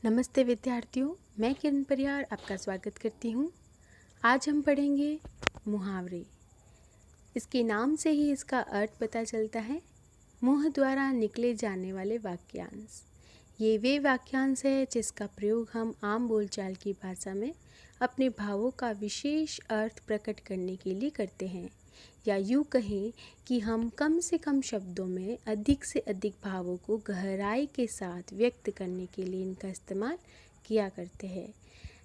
नमस्ते विद्यार्थियों, मैं किरण परियार आपका स्वागत करती हूँ। आज हम पढ़ेंगे मुहावरे। इसके नाम से ही इसका अर्थ पता चलता है, मुँह द्वारा निकले जाने वाले वाक्यांश। ये वे वाक्यांश है जिसका प्रयोग हम आम बोलचाल की भाषा में अपने भावों का विशेष अर्थ प्रकट करने के लिए करते हैं, या यूँ कहें कि हम कम से कम शब्दों में अधिक से अधिक भावों को गहराई के साथ व्यक्त करने के लिए इनका इस्तेमाल किया करते हैं,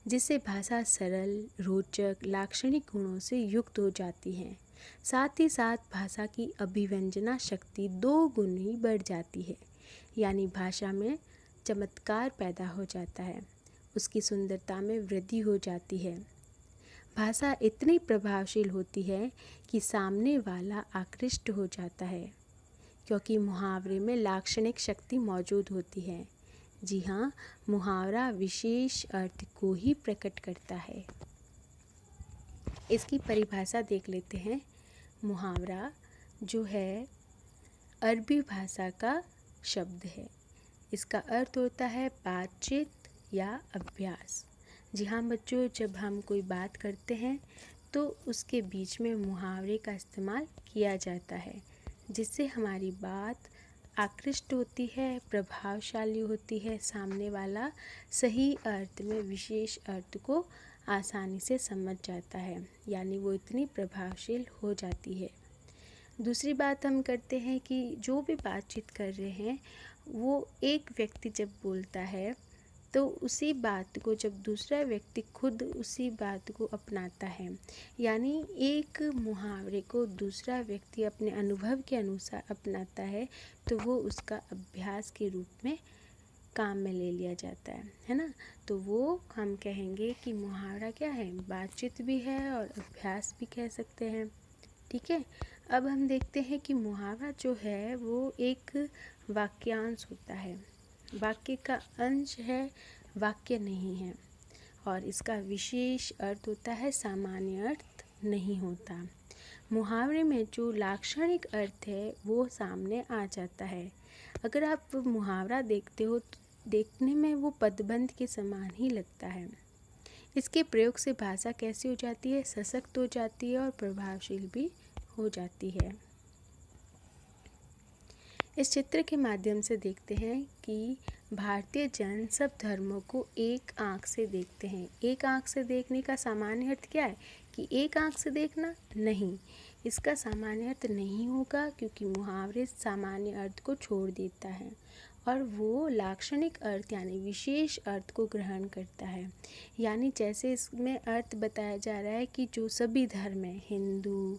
जिससे भाषा सरल, रोचक, लाक्षणिक गुणों से युक्त हो जाती है। साथ ही साथ भाषा की अभिव्यंजना शक्ति 2 गुनी बढ़ जाती है, यानी भाषा में चमत्कार पैदा हो जाता है, उसकी सुंदरता में वृद्धि हो जाती है। भाषा इतनी प्रभावशील होती है कि सामने वाला आकृष्ट हो जाता है, क्योंकि मुहावरे में लाक्षणिक शक्ति मौजूद होती है। जी हाँ, मुहावरा विशेष अर्थ को ही प्रकट करता है। इसकी परिभाषा देख लेते हैं। मुहावरा जो है अरबी भाषा का शब्द है। इसका अर्थ होता है बातचीत या अभ्यास। जी हाँ बच्चों, जब हम कोई बात करते हैं तो उसके बीच में मुहावरे का इस्तेमाल किया जाता है, जिससे हमारी बात आकृष्ट होती है, प्रभावशाली होती है। सामने वाला सही अर्थ में विशेष अर्थ को आसानी से समझ जाता है, यानी वो इतनी प्रभावशील हो जाती है। दूसरी बात हम करते हैं कि जो भी बातचीत कर रहे हैं वो एक व्यक्ति जब बोलता है तो उसी बात को जब दूसरा व्यक्ति खुद उसी बात को अपनाता है, यानी एक मुहावरे को दूसरा व्यक्ति अपने अनुभव के अनुसार अपनाता है, तो वो उसका अभ्यास के रूप में काम में ले लिया जाता है ना। तो वो हम कहेंगे कि मुहावरा क्या है, बातचीत भी है और अभ्यास भी कह सकते हैं। ठीक है, अब हम देखते हैं कि मुहावरा जो है वो एक वाक्यांश होता है, वाक्य का अंश है, वाक्य नहीं है, और इसका विशेष अर्थ होता है, सामान्य अर्थ नहीं होता। मुहावरे में जो लाक्षणिक अर्थ है वो सामने आ जाता है। अगर आप मुहावरा देखते हो तो देखने में वो पदबंध के समान ही लगता है। इसके प्रयोग से भाषा कैसी हो जाती है, सशक्त हो जाती है और प्रभावशील भी हो जाती है। इस चित्र के माध्यम से देखते हैं कि भारतीय जन सब धर्मों को एक आंख से देखते हैं। एक आंख से देखने का सामान्य अर्थ क्या है कि एक आंख से देखना नहीं, इसका सामान्य अर्थ नहीं होगा, क्योंकि मुहावरे सामान्य अर्थ को छोड़ देता है और वो लाक्षणिक अर्थ यानी विशेष अर्थ को ग्रहण करता है। यानी जैसे इसमें अर्थ बताया जा रहा है कि जो सभी धर्म हैं, हिंदू,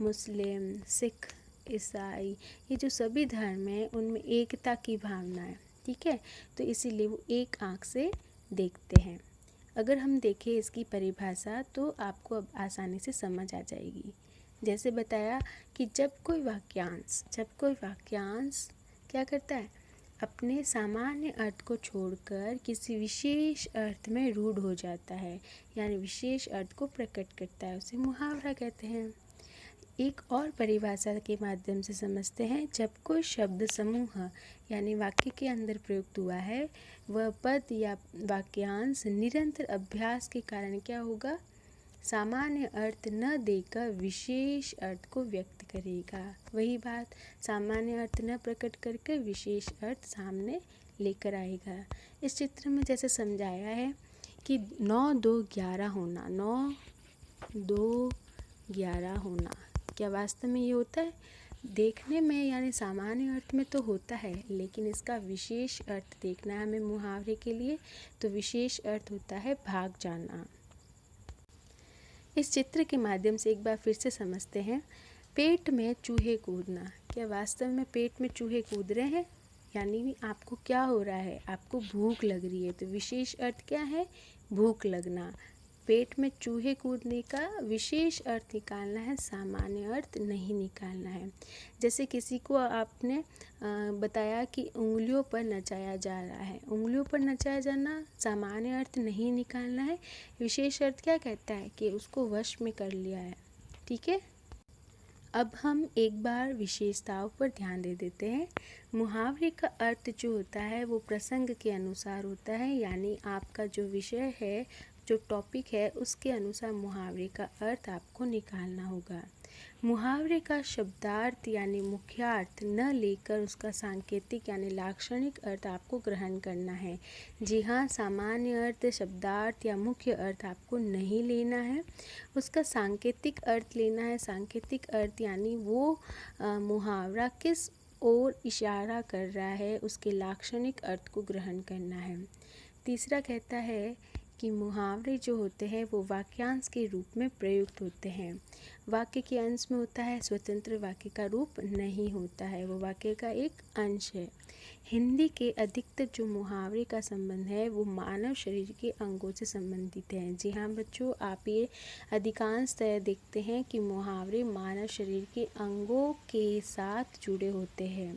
मुस्लिम, सिख, ईसाई, ये जो सभी धर्म हैं उनमें एकता की भावना है। ठीक है, तो इसीलिए वो एक आंख से देखते हैं। अगर हम देखें इसकी परिभाषा तो आपको अब आसानी से समझ आ जाएगी। जैसे बताया कि जब कोई वाक्यांश क्या करता है, अपने सामान्य अर्थ को छोड़कर किसी विशेष अर्थ में रूढ़ हो जाता है, यानी विशेष अर्थ को प्रकट करता है, उसे मुहावरा कहते हैं। एक और परिभाषा के माध्यम से समझते हैं, जब कोई शब्द समूह यानी वाक्य के अंदर प्रयुक्त हुआ है, वह पद या वाक्यांश निरंतर अभ्यास के कारण क्या होगा, सामान्य अर्थ न देकर विशेष अर्थ को व्यक्त करेगा। वही बात, सामान्य अर्थ न प्रकट करके विशेष अर्थ सामने लेकर आएगा। इस चित्र में जैसे समझाया है कि 9, 2, 11 होना, 9, 2, 11 होना, क्या वास्तव में ये होता है? देखने में यानी सामान्य अर्थ में तो होता है, लेकिन इसका विशेष अर्थ देखना है हमें मुहावरे के लिए, तो विशेष अर्थ होता है भाग जाना। इस चित्र के माध्यम से एक बार फिर से समझते हैं। पेट में चूहे कूदना, क्या वास्तव में पेट में चूहे कूद रहे हैं? यानी आपको क्या हो रहा है, आपको भूख लग रही है, तो विशेष अर्थ क्या है, भूख लगना। पेट में चूहे कूदने का विशेष अर्थ निकालना है, सामान्य अर्थ नहीं निकालना है। जैसे किसी को आपने बताया कि उंगलियों पर नचाया जा रहा है, उंगलियों पर नचाया जाना सामान्य अर्थ नहीं निकालना है, विशेष अर्थ क्या कहता है कि उसको वश में कर लिया है। ठीक है, अब हम एक बार विशेषताओं पर ध्यान दे देते हैं। मुहावरे का अर्थ जो होता है वो प्रसंग के अनुसार होता है, यानी आपका जो विषय है, जो टॉपिक है, उसके अनुसार मुहावरे का अर्थ आपको निकालना होगा। मुहावरे का शब्दार्थ यानी मुख्यार्थ न लेकर उसका सांकेतिक यानी लाक्षणिक अर्थ आपको ग्रहण करना है। जी हाँ, सामान्य अर्थ, शब्दार्थ या मुख्य अर्थ आपको नहीं लेना है, उसका सांकेतिक अर्थ लेना है। सांकेतिक अर्थ यानी वो मुहावरा किस ओर इशारा कर रहा है, उसके लाक्षणिक अर्थ को ग्रहण करना है। तीसरा कहता है कि मुहावरे जो होते हैं वो वाक्यांश के रूप में प्रयुक्त होते हैं। वाक्य के अंश में होता है, स्वतंत्र वाक्य का रूप नहीं होता है, वो वाक्य का एक अंश है। हिंदी के अधिकतर जो मुहावरे का संबंध है वो मानव शरीर के अंगों से संबंधित है। जी हाँ बच्चों, आप ये अधिकांशतः देखते हैं कि मुहावरे मानव शरीर के अंगों के साथ जुड़े होते हैं।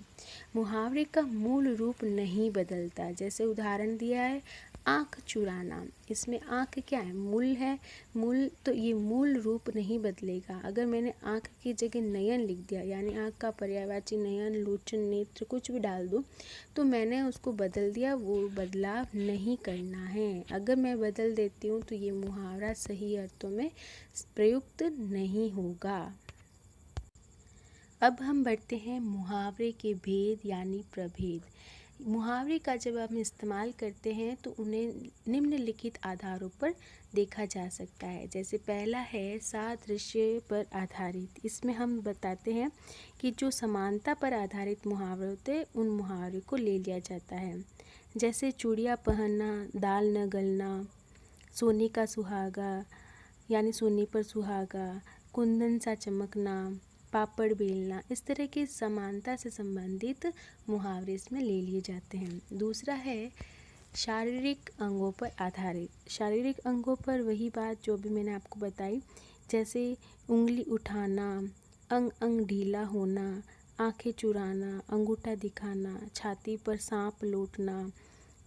मुहावरे का मूल रूप नहीं बदलता। जैसे उदाहरण दिया है, आँख चुराना। इसमें आँख क्या है? मूल है। मूल तो ये मूल रूप नहीं बदलेगा। अगर मैंने आँख की जगह नयन लिख दिया, यानी आँख का पर्यायवाची नयन, लोचन, नेत्र कुछ भी डाल दूँ तो मैंने उसको बदल दिया, वो बदलाव नहीं करना है। अगर मैं बदल देती हूँ तो ये मुहावरा सही अर्थों में प्रयुक्त नहीं होगा। अब हम बढ़ते हैं मुहावरे के भेद यानी प्रभेद। मुहावरे का जब हम इस्तेमाल करते हैं तो उन्हें निम्नलिखित आधारों पर देखा जा सकता है। जैसे पहला है सादृश्य पर आधारित। इसमें हम बताते हैं कि जो समानता पर आधारित मुहावरे होते हैं उन मुहावरे को ले लिया जाता है। जैसे चूड़ियाँ पहनना, दाल न गलना, सोने का सुहागा यानी सोने पर सुहागा, कुंदन सा चमकना, पापड़ बेलना, इस तरह की समानता से संबंधित मुहावरे इसमें ले लिए जाते हैं। दूसरा है शारीरिक अंगों पर आधारित। शारीरिक अंगों पर वही बात जो भी मैंने आपको बताई, जैसे उंगली उठाना, अंग अंग ढीला होना, आंखें चुराना, अंगूठा दिखाना, छाती पर सांप लौटना,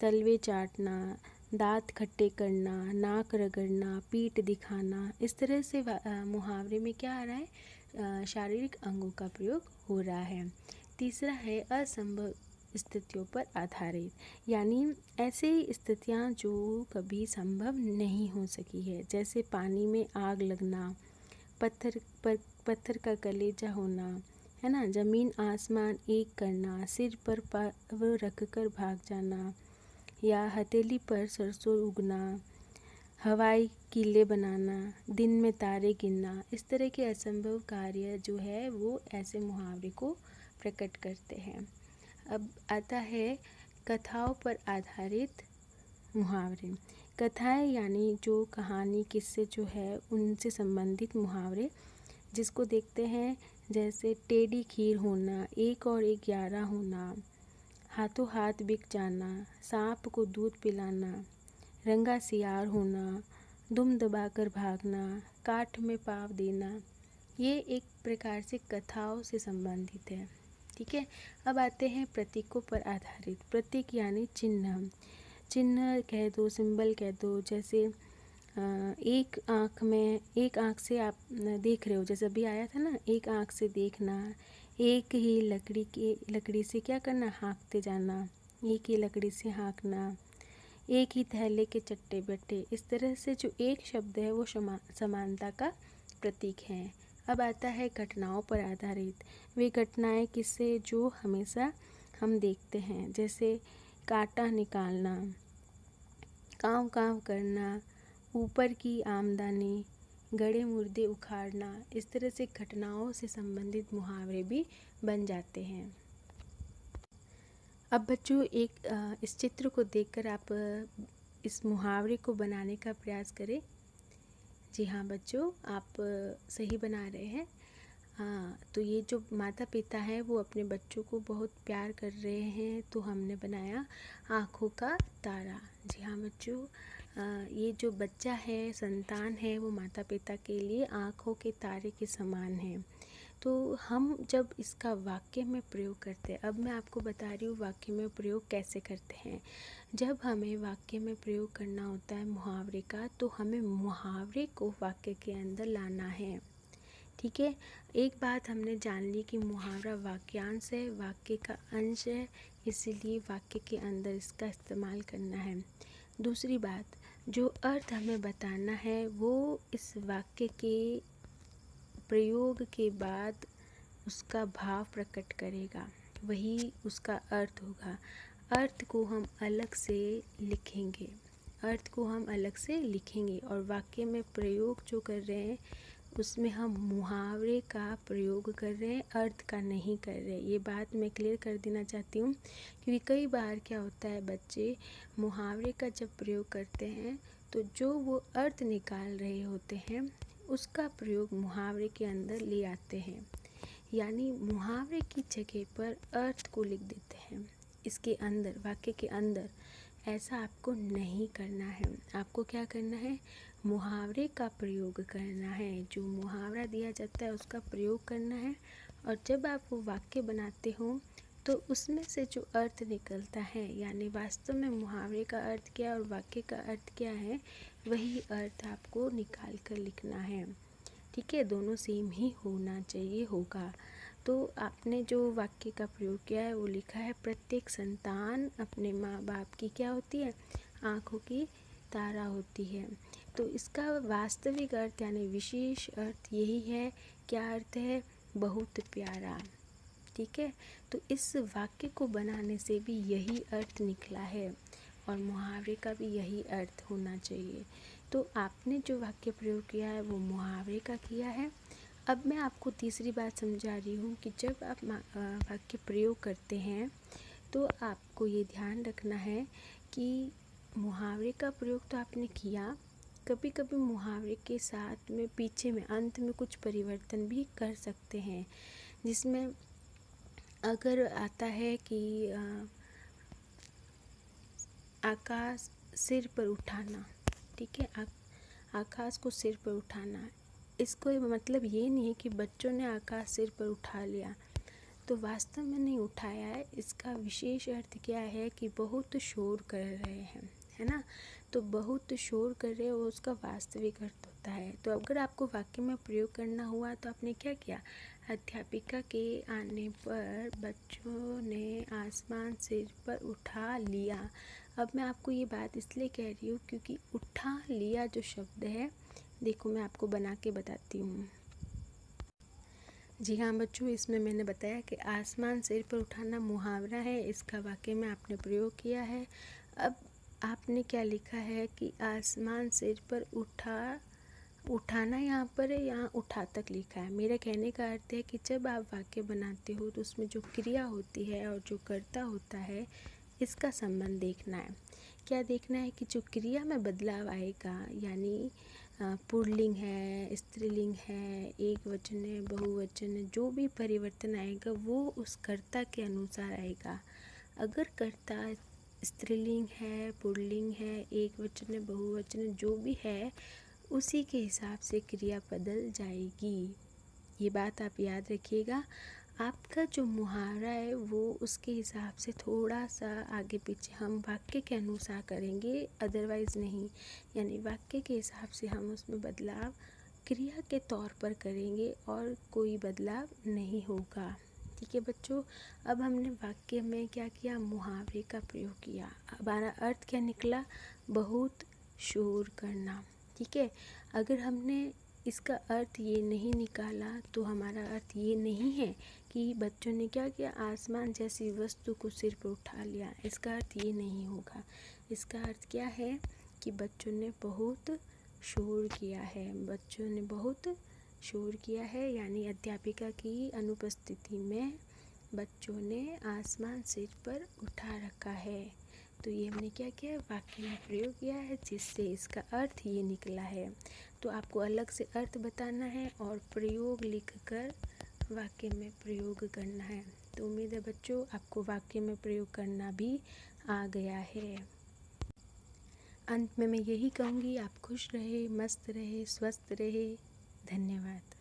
तलवे चाटना, दांत खट्टे करना, नाक रगड़ना, पीठ दिखाना। इस तरह से मुहावरे में क्या आ रहा है? शारीरिक अंगों का प्रयोग हो रहा है। तीसरा है असंभव स्थितियों पर आधारित, यानी ऐसे स्थितियाँ जो कभी संभव नहीं हो सकी है। जैसे पानी में आग लगना, पत्थर का कलेजा होना, है ना, ज़मीन आसमान एक करना, सिर पर पाव रखकर भाग जाना, या हथेली पर सरसों उगना, हवाई किले बनाना, दिन में तारे गिनना। इस तरह के असंभव कार्य जो है वो ऐसे मुहावरे को प्रकट करते हैं। अब आता है कथाओं पर आधारित मुहावरे। कथाएं यानी जो कहानी, किस्से जो है उनसे संबंधित मुहावरे, जिसको देखते हैं जैसे टेढ़ी खीर होना, एक और एक 11 होना, हाथों हाथ बिक जाना, सांप को दूध पिलाना, रंगा सियार होना, दुम दबाकर भागना, काठ में पाव देना। ये एक प्रकार से कथाओं से संबंधित है। ठीक है। अब आते हैं प्रतीकों पर आधारित। प्रतीक यानी चिन्ह। चिन्ह कह दो, सिंबल कह दो। जैसे एक आँख से आप देख रहे हो, जैसे अभी आया था ना, एक आँख से देखना, एक ही लकड़ी से क्या करना? हाँकते जाना, एक ही लकड़ी से हाँकना, एक ही थैले के चट्टे बट्टे। इस तरह से जो एक शब्द है वो समानता का प्रतीक है। अब आता है घटनाओं पर आधारित। वे घटनाएं किससे जो हमेशा हम देखते हैं, जैसे कांटा निकालना, काँव काँव करना, ऊपर की आमदनी, गड़े मुर्दे उखाड़ना। इस तरह से घटनाओं से संबंधित मुहावरे भी बन जाते हैं। अब बच्चों इस चित्र को देखकर आप इस मुहावरे को बनाने का प्रयास करें। जी हाँ बच्चों, आप सही बना रहे हैं। हाँ, तो ये जो माता पिता हैं वो अपने बच्चों को बहुत प्यार कर रहे हैं, तो हमने बनाया आँखों का तारा। जी हाँ बच्चों, ये जो बच्चा है, संतान है, वो माता पिता के लिए आँखों के तारे के समान है। तो हम जब इसका वाक्य में प्रयोग करते हैं, अब मैं आपको बता रही हूँ वाक्य में प्रयोग कैसे करते हैं। जब हमें वाक्य में प्रयोग करना होता है मुहावरे का, तो हमें मुहावरे को वाक्य के अंदर लाना है। ठीक है। एक बात हमने जान ली कि मुहावरा वाक्यांश है, वाक्य का अंश है, इसीलिए वाक्य के अंदर इसका इस्तेमाल करना है। दूसरी बात, जो अर्थ हमें बताना है वो इस वाक्य के प्रयोग के बाद उसका भाव प्रकट करेगा, वही उसका अर्थ होगा। अर्थ को हम अलग से लिखेंगे, और वाक्य में प्रयोग जो कर रहे हैं उसमें हम मुहावरे का प्रयोग कर रहे हैं, अर्थ का नहीं कर रहे। ये बात मैं क्लियर कर देना चाहती हूँ, क्योंकि कई बार क्या होता है, बच्चे मुहावरे का जब प्रयोग करते हैं तो जो वो अर्थ निकाल रहे होते हैं उसका प्रयोग मुहावरे के अंदर ले आते हैं, यानी मुहावरे की जगह पर अर्थ को लिख देते हैं इसके अंदर, वाक्य के अंदर। ऐसा आपको नहीं करना है। आपको क्या करना है, मुहावरे का प्रयोग करना है। जो मुहावरा दिया जाता है उसका प्रयोग करना है, और जब आप वो वाक्य बनाते हो तो उसमें से जो अर्थ निकलता है, यानी वास्तव में मुहावरे का अर्थ क्या और वाक्य का अर्थ क्या है, वही अर्थ आपको निकाल कर लिखना है। ठीक है, दोनों सेम ही होना चाहिए, होगा। तो आपने जो वाक्य का प्रयोग किया है वो लिखा है, प्रत्येक संतान अपने माँ बाप की क्या होती है, आँखों की तारा होती है। तो इसका वास्तविक अर्थ यानी विशेष अर्थ यही है। क्या अर्थ है, बहुत प्यारा। ठीक है, तो इस वाक्य को बनाने से भी यही अर्थ निकला है, और मुहावरे का भी यही अर्थ होना चाहिए। तो आपने जो वाक्य प्रयोग किया है वो मुहावरे का किया है। अब मैं आपको तीसरी बात समझा रही हूँ कि जब आप वाक्य प्रयोग करते हैं तो आपको ये ध्यान रखना है कि मुहावरे का प्रयोग तो आपने किया, कभी कभी मुहावरे के साथ में पीछे में अंत में कुछ परिवर्तन भी कर सकते हैं, जिसमें अगर आता है कि आकाश सिर पर उठाना, ठीक है, आकाश को सिर पर उठाना, इसको मतलब ये नहीं है कि बच्चों ने आकाश सिर पर उठा लिया, तो वास्तव में नहीं उठाया है। इसका विशेष अर्थ क्या है कि बहुत शोर कर रहे हैं, है ना। तो बहुत शोर कर रहे हो उसका वास्तविक अर्थ होता है। तो अगर आपको वाक्य में प्रयोग करना हुआ तो आपने क्या किया, अध्यापिका के आने पर बच्चों ने आसमान सिर पर उठा लिया। अब मैं आपको ये बात इसलिए कह रही हूँ क्योंकि उठा लिया जो शब्द है, देखो मैं आपको बना के बताती हूँ। जी हाँ बच्चों, इसमें मैंने बताया कि आसमान सिर पर उठाना मुहावरा है, इसका वाक्य में आपने प्रयोग किया है। अब आपने क्या लिखा है कि आसमान सिर पर उठाना यहाँ पर है, यहाँ उठा तक लिखा है। मेरा कहने का अर्थ है कि जब आप वाक्य बनाते हो तो उसमें जो क्रिया होती है और जो कर्ता होता है, इसका संबंध देखना है। क्या देखना है कि जो क्रिया में बदलाव आएगा, यानी पुल्लिंग है, स्त्रीलिंग है, एक वचन है, बहुवचन है, जो भी परिवर्तन आएगा वो उस कर्ता के अनुसार आएगा। अगर कर्ता स्त्रीलिंग है, पुल्लिंग है, एक वचन है, बहुवचन है, जो भी है उसी के हिसाब से क्रिया बदल जाएगी। ये बात आप याद रखिएगा। आपका जो मुहावरा है वो उसके हिसाब से थोड़ा सा आगे पीछे हम वाक्य के अनुसार करेंगे, अदरवाइज़ नहीं। यानी वाक्य के हिसाब से हम उसमें बदलाव क्रिया के तौर पर करेंगे और कोई बदलाव नहीं होगा। ठीक है बच्चों, अब हमने वाक्य में क्या किया, मुहावरे का प्रयोग किया। हमारा अर्थ क्या निकला, बहुत शोर करना। ठीक है, अगर हमने इसका अर्थ ये नहीं निकाला तो हमारा अर्थ ये नहीं है कि बच्चों ने क्या किया, आसमान जैसी वस्तु को सिर पर उठा लिया। इसका अर्थ ये नहीं होगा। इसका अर्थ क्या है कि बच्चों ने बहुत शोर किया है, बच्चों ने बहुत शोर किया है, यानी अध्यापिका की अनुपस्थिति में बच्चों ने आसमान सिर पर उठा रखा है। तो ये हमने क्या किया, वाक्य में प्रयोग किया है, जिससे इसका अर्थ ये निकला है। तो आपको अलग से अर्थ बताना है और प्रयोग लिखकर वाक्य में प्रयोग करना है। तो उम्मीद है बच्चों आपको वाक्य में प्रयोग करना भी आ गया है। अंत में मैं यही कहूँगी, आप खुश रहे, मस्त रहे, स्वस्थ रहे। धन्यवाद।